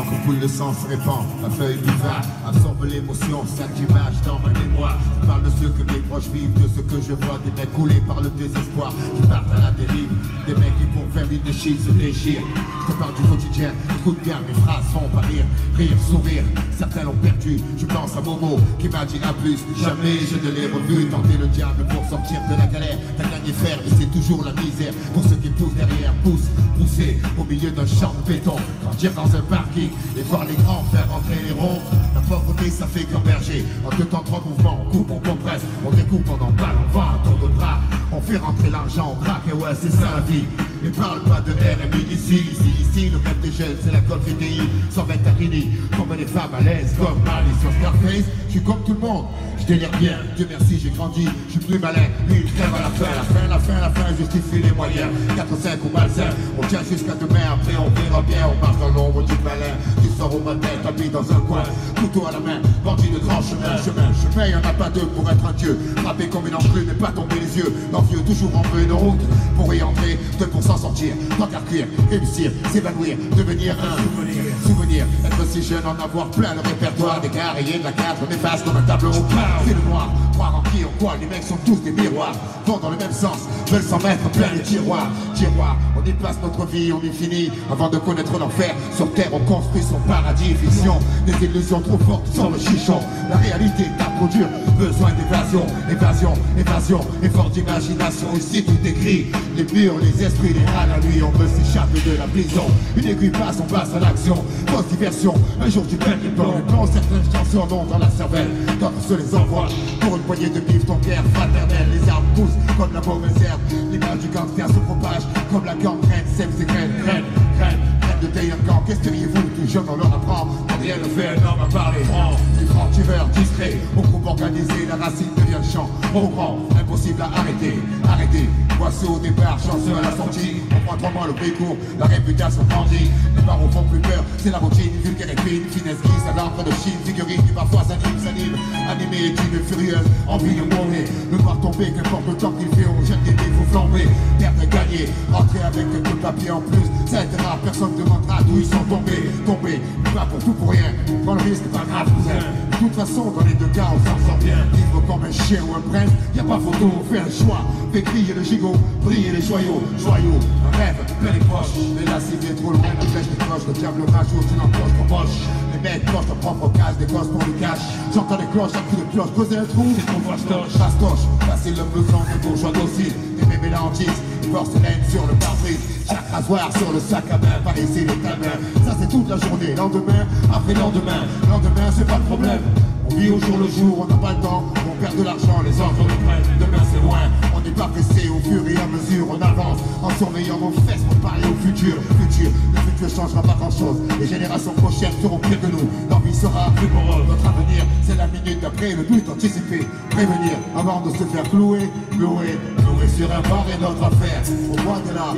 L'encre coule, le sang se répand, la feuille du vin absorbe l'émotion, sac d'image dans ma mémoire. Je parle de ceux que mes proches vivent, de ceux que je vois, des mecs coulés par le désespoir, qui partent à la dérive, des mecs qui pour faire une chiffre se déchirent. Je te parle du quotidien, écoute bien, mes phrases font pas rire, rire, sourire. Certains l'ont perdu, je pense à Momo qui m'a dit à plus, jamais je ne l'ai revu. Tenter le diable pour sortir de la galère, t'as gagné faire, mais c'est toujours la misère. Pour ceux qui poussent derrière, pousser au milieu d'un champ de béton, grandir dans un parking et voir les grands faire rentrer les ronds. La pauvreté ça fait gamberger, en deux temps trois mouvements, on coupe, on compresse, on découpe, on emballe, on vend un tour de bras, on fait rentrer l'argent, on craque, et ouais c'est ça la vie. Ne parle pas de RMI ici, le rêve des jeunes c'est la Golf VDI, sans Ventarini, comme les femmes à l'aise, comme Marley sur Scarface. Je suis comme tout le monde, je délire bien, Dieu merci j'ai grandi, je suis plus malin, lui il crève à la fin, justifie les moyens, 4-5 ou malsain, on tient jusqu'à demain, après on verra bien, on marche dans l'ombre du malin, tu sors au matin, tapis dans un coin, couteau à la main, bandit de grand chemin, y'en a pas deux pour être un dieu, frapper comme une enclume et pas tomber les yeux, l'envieux toujours en veut une route, pour y entrer, 2% sortir, tant qu'à cuire, réussir, s'évanouir, devenir un souvenir, être si jeune, en avoir plein le répertoire, des gars rayés de la carte, on efface comme un tableau, c'est le noir, croire en qui, en quoi, les mecs sont tous des miroirs, vont dans le même sens, veulent s'en mettre plein les tiroirs, on y passe notre vie, on y finit, avant de connaître l'enfer, sur terre on construit son paradis, fiction, des illusions trop fortes sans le chichon, la réalité est trop dure, besoin d'évasion, effort d'imagination, ici tout est gris, les murs, les esprits, les rats, la nuit, on veut s'échapper de la prison, une aiguille passe, on passe à l'action, fausse diversion, un jour tu perds les plans, certaines chansons ont dans la cervelle, d'autres se les envoient, pour une poignée de bif, ton guerre fraternelle, les arbres poussent comme la mauvaise herbe, l'image du gangster se propage, comme la gangrène, sème ses graines, graines de délinquants, qu'esteriez-vous, tout jeune on leur apprend, quand rien ne fait un homme à parler, du franc tueur discret, au groupe organisé, la racine devient le champ, au grand, impossible à arrêter, poisson au départ, chanceux à la sortie, on prend 3 mois le pays court, la réputation grandit, les barreaux font plus peur, c'est la routine, vulgaire épine, finesse grise à l'encre de Chine, figurine qui parfois s'anime, animé, timide, furieuse, envie de mourir, le voir tomber, qu'importe le temps qu'il fait, on jette des dés, faut flamber, perdre et gagner, rentrer avec quelques papiers en plus, ça aidera, personne ne demandera d'où ils sont tombés, pas pour tout pour rien, prends le risque, pas grave, cousin. De toute façon, dans les deux cas, on s'en sort bien, vivre comme un chien ou un prince, y'a pas photo, on fait un choix, fait crier le gigot, briller les joyaux, un rêve, plein les poches, mais là c'est bien trop loin, la flèche des cloches, le diable rajoute une encoche qu'on poche, les mecs cochent leur propre case, des gosses pour le cash, j'entends les cloches, un coup de pioche, creuser un trou, c'est ton fastoche, passer le besoin des bourgeois dociles, des bébés lantistes, porcelaine sur le pare-brise, chaque rasoir sur le sac à main, par ici les ta main, ça c'est toute la journée, lendemain, après lendemain, c'est pas le problème, on vit au jour le jour, on n'a pas le temps, on perd de l'argent, les autres on le prennent, demain c'est loin, on n'est pas pressé, au fur et à mesure, on avance, en surveillant nos fesses pour parler au futur, le futur changera pas grand chose, les générations prochaines seront pires que nous, l'envie sera plus pour eux, notre avenir, c'est la minute d'après, le but anticipé, prévenir, avant de se faire clouer sur un bar et notre affaire, au bois de là.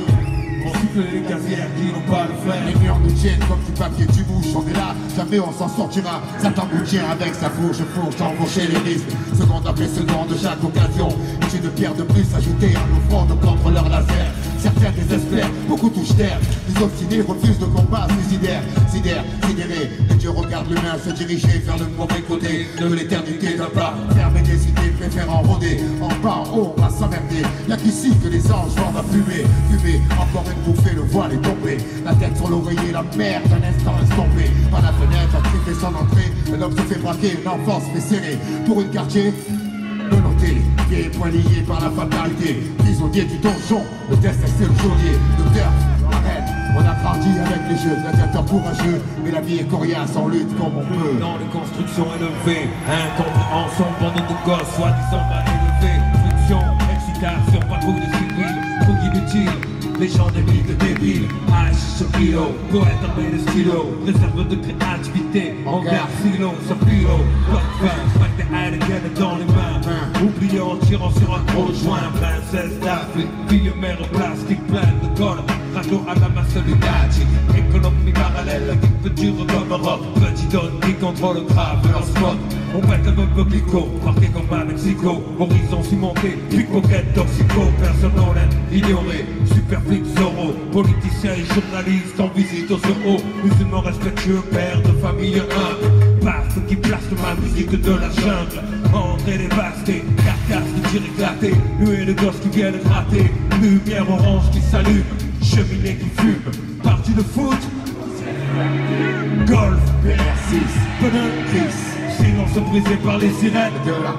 On siffle les gazières qui n'ont pas le flair. Les murs nous tiennent comme du papier, tu bouges, on est là, jamais on s'en sortira. Ça t'embouche avec sa fourche, t'embaucher les risques. Seconde après seconde, chaque occasion. J'ai une pierre de plus ajoutée à nos fronts contre leur laser. Certains désespèrent, beaucoup touchent terre. Les obstinés refusent de combat suicidaire. Sidérés, les dieux regardent l'humain se diriger vers le mauvais côté de l'éternité d'un pas. Fermer des idées, préférant rôder. En bas, en haut, on va s'emmerder. Y'a qu'ici que les anges vont fumer. Encore une bouffée, le voile est tombé. La tête sur l'oreiller, la merde d'un instant estompée. Par la fenêtre, un cri fait son entrée. Un homme se fait braquer, une enfance fait serrer. Pour une quartier, menotté, pieds et poings liés par la fatalité. Prisonnier du donjon, le destin c'est le geôlier. Le turf, la reine, on a grandi avec les jeux. Gladiateurs courageux, mais la vie est coriace, on lutte comme on peut. Dans les constructions élevées, incompréhension pendant nos gosses, soi-disant mal élevés. Friction, excitation, pas trop de civils, trop inutile. Les gens des billes de débiles, H sur kilo, poète armé de stylo, réserve de créativité, en garde silo, sur filo, porte fin, pack des Heineken dans les mains, oublié en tirant sur un gros joint. Princesse d'Afrique, fille mère plastique pleine de colle. Radio à la masse du gadget, économie parallèle qui peut durer comme Europe. Petit don qui contrôle grave leur spot. On pète le peu bico, marqué comme à Mexico. Horizon cimenté, pickpocket, toxico. Personne honnête, ignoré, superflic, Zorro. Politiciens et journalistes en visite au Zorro. Musulmans respectueux, père de famille humble. Paf qui place ma musique de la jungle. André dévasté, carcasse de tir éclaté. Nuée de gosses qui viennent gratter. Lumière orange qui s'allume, cheminée qui fume. Partie de foot, golf, PR6, Penel, Chris, silence brisé par les sirènes de la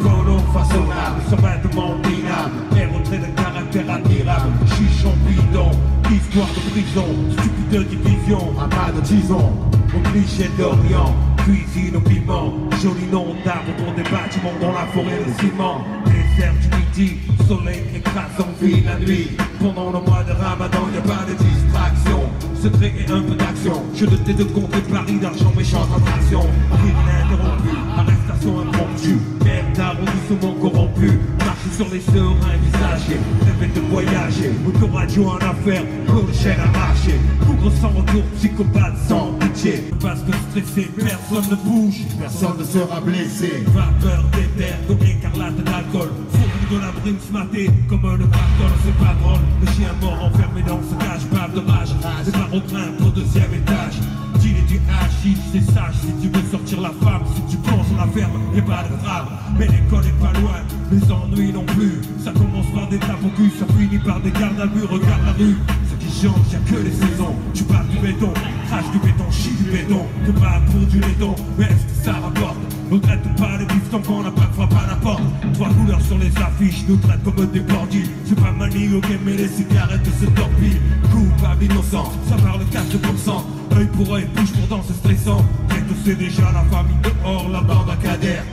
Polo façonnable, sommatement minable. Et retrait de caractère admirable. Chichon bidon, histoire de prison. Stupide division, un pas de tison. au cliché d'Orient, cuisine au piment. Joli nom d'arbre pour des bâtiments dans la forêt de ciment. Désert du midi, soleil écrase en ville la nuit. Pendant le mois de Ramadan, y a pas de distraction. Secret et un peu d'action. Je ne t'ai de compter Paris d'argent méchant en traction. Rire ininterrompu, arrestation impromptue. Merde d'arrondissement corrompu. Marche sur les seringues visagés. Rêver de voyager. Autoradio en affaires, pour le chaîne à marcher. Bougre sans retour, psychopathe sans pitié. Parce que stressé, personne ne bouge. Personne ne sera blessé. Vapeur d'éther, d'eau écarlate d'alcool. Fourni de la brune smatée, comme le pactole, c'est pas drôle. Le chien mort enfermé dans ce cage, bave de rage. C'est pas au grimpe au deuxième étage. Deal et du hashish, c'est sage. Si tu veux sortir la femme, si tu penses la ferme, y'a pas de drame. Mais l'école est pas loin, les ennuis non plus. Ça commence par des tapes au cul, ça finit par des gardes à vue. Regarde la rue, ce qui change, y'a que les saisons. Tu parles du béton, crache du béton, chie du béton. Te bats pour du laiton, mais est-ce que ça rapporte? Nous traite pas les bifs tant qu'on n'a pas de frappe à la porte. Trois couleurs sur les affiches, nous traite comme des bandits. C'est pas manie au game mais les cigarettes se torpillent. Coupable innocent, ça parle 4%. Œil pour œil, bouche pour dent, c'est stressant. Peut-être c'est déjà la famille dehors, la bande à cadère.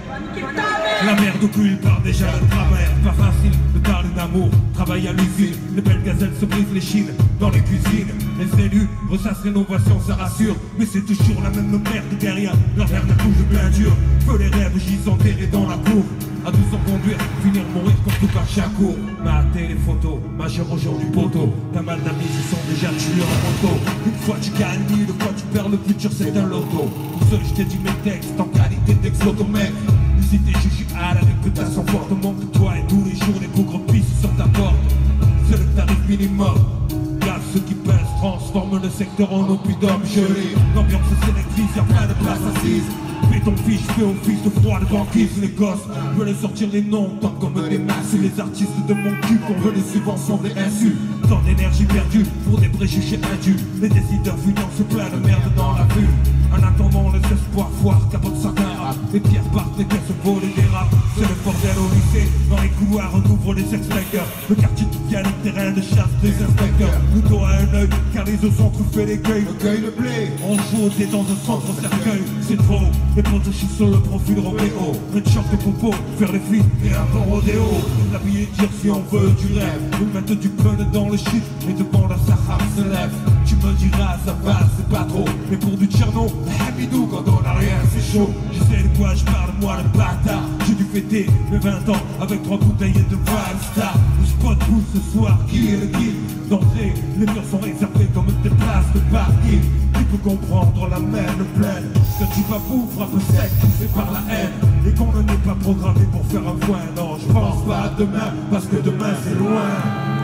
La merde au cul part déjà le travers. Pas facile de parler d'amour, travail à l'usine. Les belles gazelles se brisent les chines dans les cuisines. Les élus ressassent rénovation, ça rassure. Mais c'est toujours la même merde derrière. Leur merde bouge bien dur. Feu les rêves, j'y enterrés dans la cour. À 12 ans conduire, finir mourir comme tout par chaque cours. Mater les photos, majeur aujourd'hui poteau. Pas mal d'amis qui sont déjà tués en moto. Une fois tu gagnes, une fois tu perds, le futur c'est un loto. Pour seul je t'ai dit mes textes en qualité d'ex-loto mec. Si t'es jugé à la réputation fortement que toi et tous les jours les bougres pissent sur ta porte. C'est le tarif minimum. Là ceux qui pèsent transforment le secteur en oppidum gelé. L'ambiance sélectrice, y'a plein de places assises. Fais ton fiche, fais office de froid de banquise. Les gosses veulent sortir les noms tant comme des masses. Les artistes de mon cul qu'on veut les subventions des insultes. Tant d'énergie perdue pour des préjugés indus. Les décideurs financent plein de merde dans la vue. En attendant les espoirs foires, capote sa terre. Les pierres partent, les caisses volent et dérapent. C'est le bordel au lycée, dans les couloirs on ouvre les ex-bikers. Le quartier devient le terrain de chasse des inspecteurs. Nous dos à un œil, car les os sont truffés d'écueils. Le cueil de blé, On joue au dé dans un centre cercueil, c'est trop. Les potes chient sur le profil Roméo. Red short et popo, faire les flics et un bon rodéo. L'habiller dire si on veut du rêve. Nous mettre du pun dans le shit et devant la Sahara se lève. Tu me diras ça va, c'est pas trop. Mais pour du Tcherno, Hamidou quand on a rien c'est chaud. Je sais de quoi je parle, moi le bâtard. J'ai dû fêter mes 20 ans avec 3 bouteilles de Valstar. Le spot bouge ce soir, qui est le guide d'entrée, les murs sont réservés comme des places de parking. Tu peux comprendre la même pleine. Que tu vas pour frappe sec, c'est par la haine. Et qu'on ne n'est pas programmé pour faire un foin. Non, je pense pas à demain, parce que demain c'est loin.